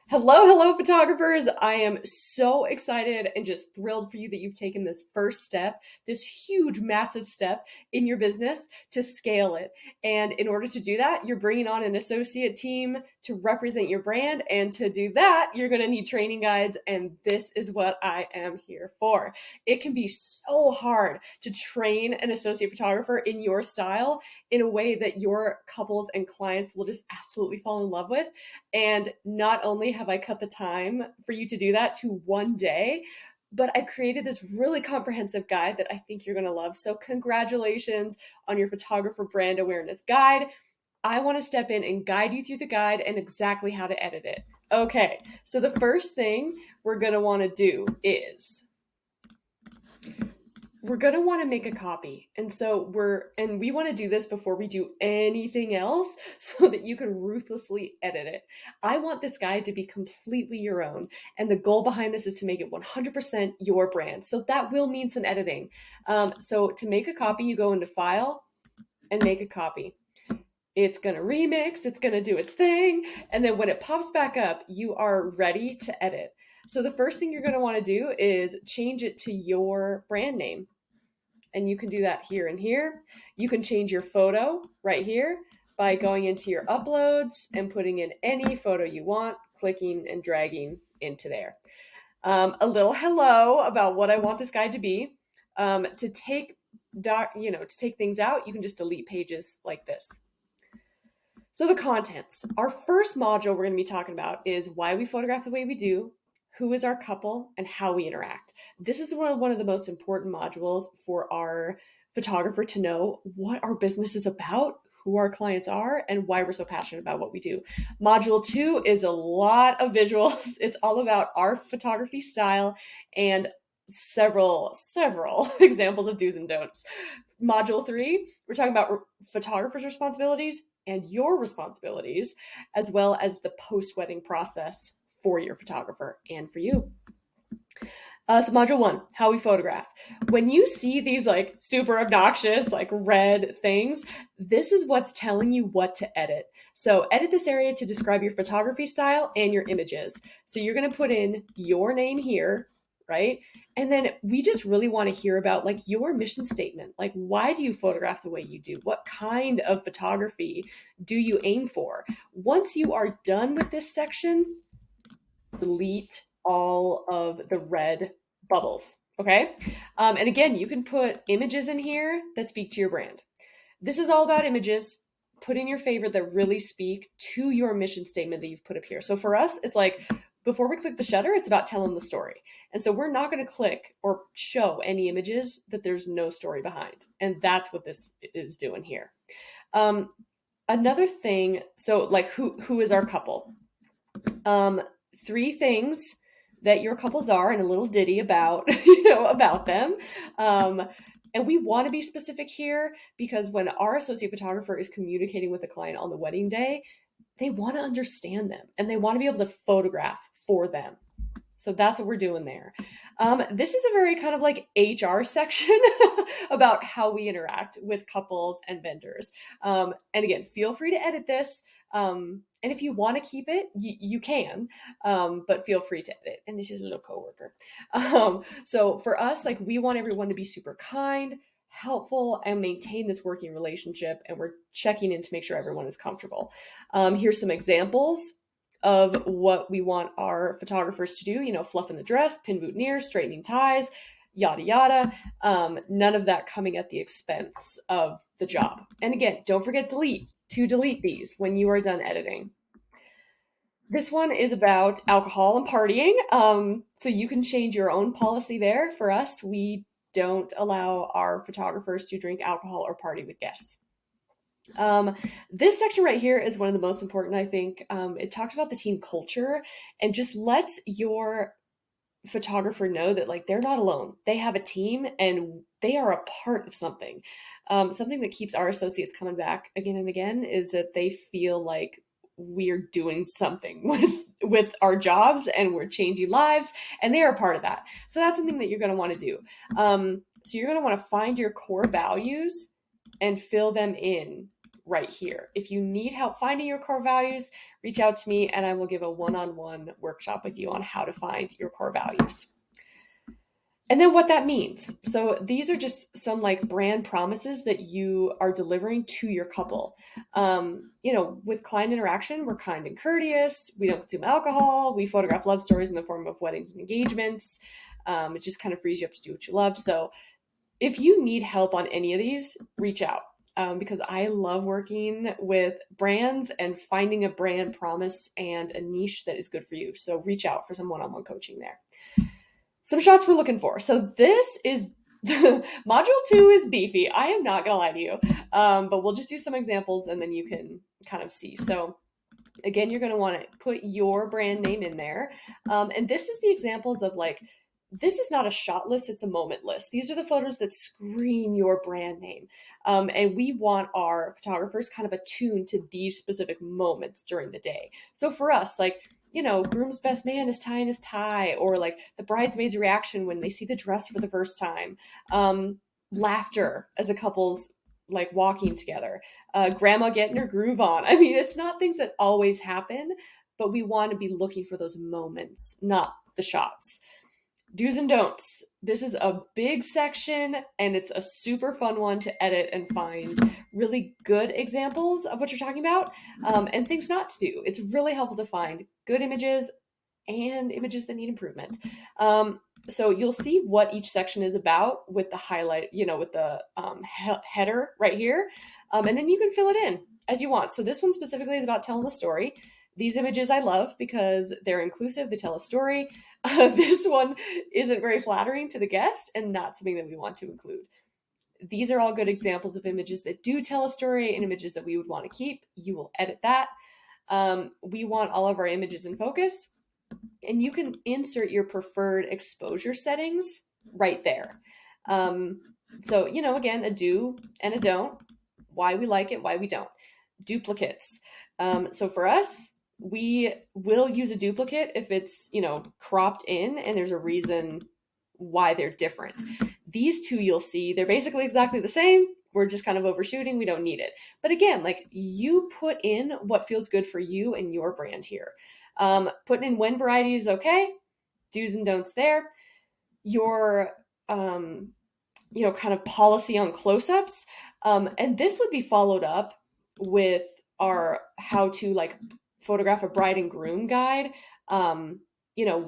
Hello, photographers. I am so excited and just thrilled for you that you've taken this first step, this huge, massive step in your business to scale it. And in order to do that, you're bringing on an associate team to represent your brand. And to do that, you're going to need training guides. And this is what I am here for. It can be so hard to train an associate photographer in your style in a way that your couples and clients will just absolutely fall in love with. And not only have I cut the time for you to do that to one day, but I've created this really comprehensive guide that I think you're going to love. So, congratulations on your photographer brand awareness guide. I want to step in and guide you through the guide and exactly how to edit it. Okay, so the first thing we're going to want to do is we're going to want to make a copy. And we want to do this before we do anything else so that you can ruthlessly edit it. I want this guide to be completely your own. And the goal behind this is to make it 100% your brand. So that will mean some editing. So to make a copy, you go into File and make a copy. It's going to remix, it's going to do its thing. And then when it pops back up, you are ready to edit. So the first thing you're going to want to do is change it to your brand name. And you can do that here and here. You can change your photo right here by going into your uploads and putting in any photo you want, clicking and dragging into there. A little hello about what I want this guide to be. To take things out, you can just delete pages like this. So the contents. Our first module we're going to be talking about is why we photograph the way we do, who is our couple, and how we interact. This is one of the most important modules for our photographer to know what our business is about, who our clients are, and why we're so passionate about what we do. Module 2 is a lot of visuals. It's all about our photography style and several examples of do's and don'ts. Module 3, we're talking about photographers' responsibilities and your responsibilities, as well as the post-wedding process for your photographer and for you. So module 1, how we photograph. When you see these like super obnoxious, like red things, this is what's telling you what to edit. So edit this area to describe your photography style and your images. So you're going to put in your name here, right? And then we just really want to hear about like your mission statement. Like, why do you photograph the way you do? What kind of photography do you aim for? Once you are done with this section, delete all of the red bubbles. Okay. And again, you can put images in here that speak to your brand. This is all about images. Put in your favorite that really speak to your mission statement that you've put up here. So for us, it's like before we click the shutter, it's about telling the story. And so we're not going to click or show any images that there's no story behind. And that's what this is doing here. Another thing, so like who is our couple? 3 things that your couples are and a little ditty about, about them. And we want to be specific here because when our associate photographer is communicating with the client on the wedding day, they want to understand them and they want to be able to photograph for them. So that's what we're doing there. This is a very kind of like HR section about how we interact with couples and vendors. And again, feel free to edit this. And if you want to keep it, you can, but feel free to edit. And this is a little coworker. So for us, like we want everyone to be super kind, helpful, and maintain this working relationship. And we're checking in to make sure everyone is comfortable. Here's some examples of what we want our photographers to do, fluffing the dress, pin boutonnieres, straightening ties, yada, yada. None of that coming at the expense of the job. And again, don't forget to delete these when you are done editing. This one is about alcohol and partying. So you can change your own policy there. For us, we don't allow our photographers to drink alcohol or party with guests. This section right here is one of the most important, I think. It talks about the team culture and just lets your photographer know that like they're not alone. They have a team and they are a part of something. Something that keeps our associates coming back again and again is that they feel like we're doing something with our jobs and we're changing lives and they are a part of that. So that's something that you're going to want to do. So you're going to want to find your core values and fill them in right here. If you need help finding your core values, reach out to me and I will give a one-on-one workshop with you on how to find your core values. And then what that means. So these are just some like brand promises that you are delivering to your couple. With client interaction, we're kind and courteous. We don't consume alcohol. We photograph love stories in the form of weddings and engagements. It just kind of frees you up to do what you love. So if you need help on any of these, reach out. Because I love working with brands and finding a brand promise and a niche that is good for you. So reach out for some one-on-one coaching there. Some shots we're looking for. So this is module 2 is beefy. I am not gonna lie to you, but we'll just do some examples and then you can kind of see. So again, you're gonna want to put your brand name in there, and this is the examples of like, this is not a shot list, it's a moment list. These are the photos that scream your brand name, and we want our photographers kind of attuned to these specific moments during the day. So for us, like, groom's best man is tying his tie, or like the bridesmaid's reaction when they see the dress for the first time, laughter as a couple's like walking together, grandma getting her groove on. I mean, it's not things that always happen, but we want to be looking for those moments, not the shots. Do's and don'ts. This is a big section and it's a super fun one to edit and find really good examples of what you're talking about, and things not to do. It's really helpful to find good images and images that need improvement. So you'll see what each section is about with the highlight, with the header right here. And then you can fill it in as you want. So this one specifically is about telling a story. These images I love because they're inclusive, they tell a story. This one isn't very flattering to the guest and not something that we want to include. These are all good examples of images that do tell a story and images that we would want to keep. You will edit that. We want all of our images in focus, and you can insert your preferred exposure settings right there. So, again, a do and a don't, why we like it, why we don't. Duplicates. So for us, we will use a duplicate if it's, cropped in and there's a reason why they're different. These two you'll see, they're basically exactly the same. We're just kind of overshooting. We don't need it. But again, like, you put in what feels good for you and your brand here. Putting in when variety is okay, do's and don'ts there. Your, kind of policy on close-ups. And this would be followed up with our how to like photograph a bride and groom guide.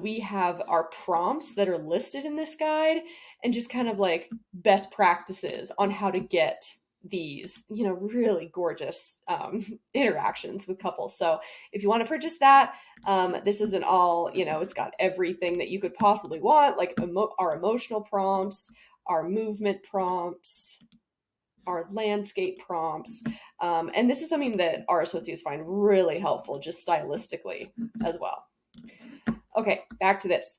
We have our prompts that are listed in this guide and just kind of like best practices on how to get these, really gorgeous interactions with couples. So if you want to purchase that, this is an all, it's got everything that you could possibly want, like our emotional prompts, our movement prompts, our landscape prompts. And this is something that our associates find really helpful, just stylistically as well. Okay, back to this.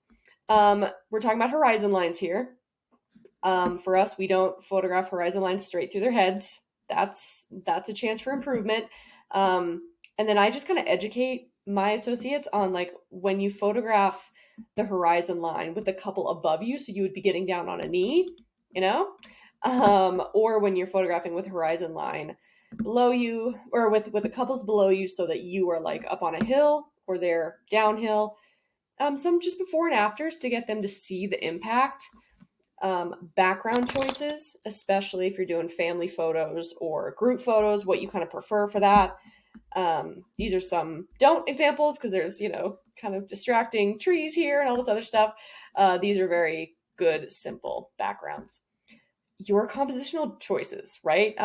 We're talking about horizon lines here. For us, we don't photograph horizon lines straight through their heads. That's a chance for improvement. And then I just kind of educate my associates on like when you photograph the horizon line with the couple above you, so you would be getting down on a knee, or when you're photographing with horizon line below you, or with the couples below you, so that you are like up on a hill or they're downhill. Some just before and afters to get them to see the impact. Background choices, especially if you're doing family photos or group photos, what you kind of prefer for that. These are some don't examples because there's, kind of distracting trees here and all this other stuff. These are very good, simple backgrounds. Your compositional choices, right?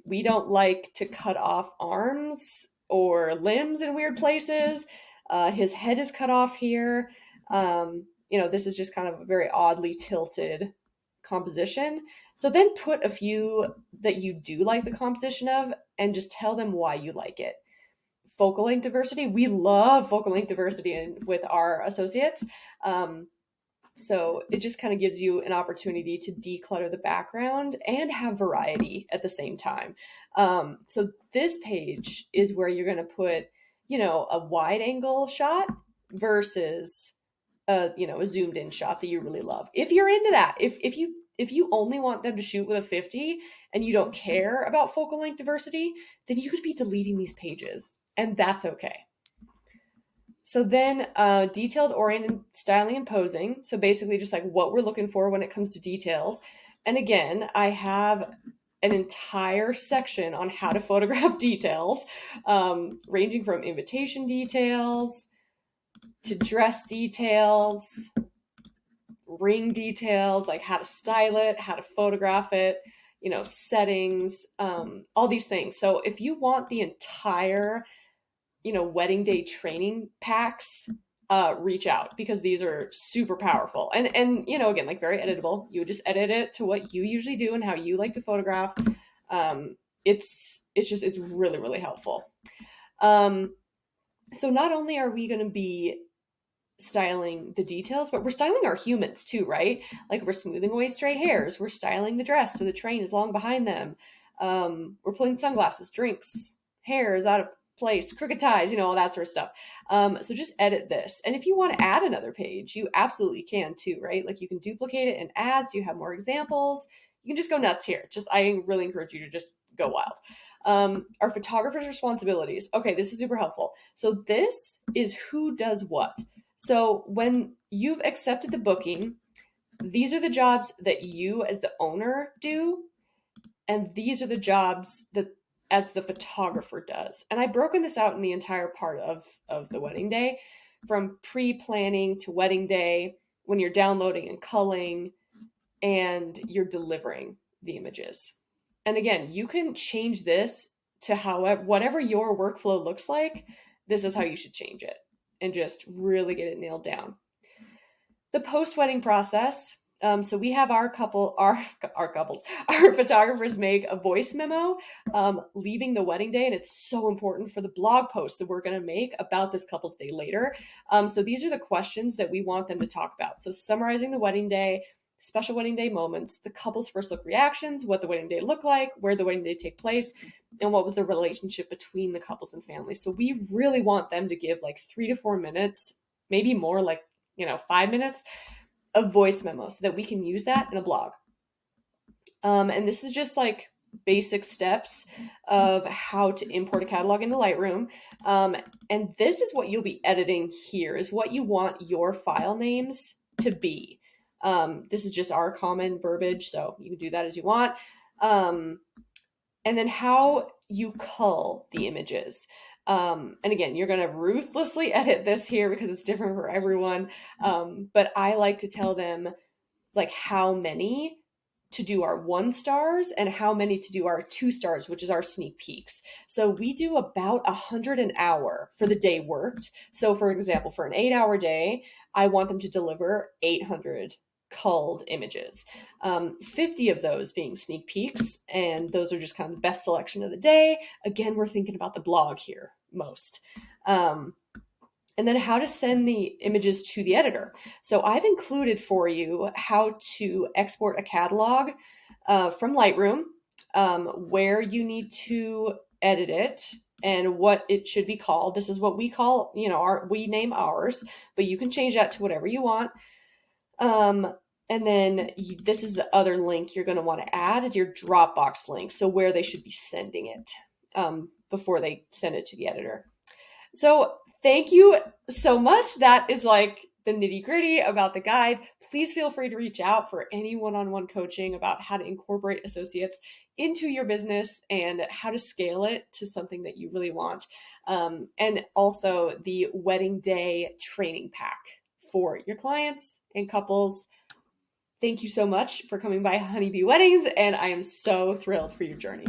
We don't like to cut off arms or limbs in weird places. His head is cut off here. This is just kind of a very oddly tilted composition. So then put a few that you do like the composition of and just tell them why you like it. Focal length diversity. We love focal length diversity with our associates. So it just kind of gives you an opportunity to declutter the background and have variety at the same time. So this page is where you're going to put, a wide angle shot versus a zoomed in shot that you really love. If you're into that, if you only want them to shoot with a 50 and you don't care about focal length diversity, then you could be deleting these pages, and that's okay. So then detailed oriented styling and posing. So basically just like what we're looking for when it comes to details. And again, I have an entire section on how to photograph details, ranging from invitation details to dress details, ring details, like how to style it, how to photograph it, settings, all these things. So if you want the entire, wedding day training packs, reach out because these are super powerful. And again, like very editable. You would just edit it to what you usually do and how you like to photograph. It's really, really helpful. So not only are we going to be styling the details, but we're styling our humans too, right? Like we're smoothing away stray hairs, we're styling the dress so the train is long behind them. We're pulling sunglasses, drinks, hair is out of place, crooked ties, all that sort of stuff. So just edit this. And if you want to add another page, you absolutely can too, right? Like you can duplicate it and add so you have more examples. You can just go nuts here. I really encourage you to just go wild. Our photographer's responsibilities. Okay, this is super helpful. So this is who does what. So when you've accepted the booking, these are the jobs that you as the owner do, and these are the jobs that as the photographer does. And I've broken this out in the entire part of the wedding day, from pre-planning to wedding day, when you're downloading and culling, and you're delivering the images. And again, you can change this to whatever your workflow looks like. This is how you should change it and just really get it nailed down. The post-wedding process. So we have our photographers make a voice memo leaving the wedding day, and it's so important for the blog post that we're going to make about this couple's day later. So these are the questions that we want them to talk about. So summarizing the wedding day, special wedding day moments, the couple's first look reactions, what the wedding day looked like, where the wedding day take place, and what was the relationship between the couples and families. So we really want them to give like 3 to 4 minutes, maybe more, like 5 minutes of voice memo so that we can use that in a blog. And this is just like basic steps of how to import a catalog into Lightroom. And this is what you'll be editing here, is what you want your file names to be. This is just our common verbiage, so you can do that as you want. And then how you cull the images. And again, you're going to ruthlessly edit this here because it's different for everyone. But I like to tell them like how many to do our 1 stars and how many to do our 2 stars, which is our sneak peeks. So we do about 100 an hour for the day worked. So for example, for an 8-hour day, I want them to deliver 800 culled images, 50 of those being sneak peeks, and those are just kind of the best selection of the day. Again, we're thinking about the blog here most. And then how to send the images to the editor. So I've included for you how to export a catalog from Lightroom, where you need to edit it and what it should be called. This is what we call, we name ours, but you can change that to whatever you want. And then this is the other link you're going to want to add, is your Dropbox link. So where they should be sending it before they send it to the editor. So thank you so much. That is like the nitty gritty about the guide. Please feel free to reach out for any one-on-one coaching about how to incorporate associates into your business and how to scale it to something that you really want. And also the wedding day training pack for your clients and couples. Thank you so much for coming by Honeybee Weddings, and I am so thrilled for your journey.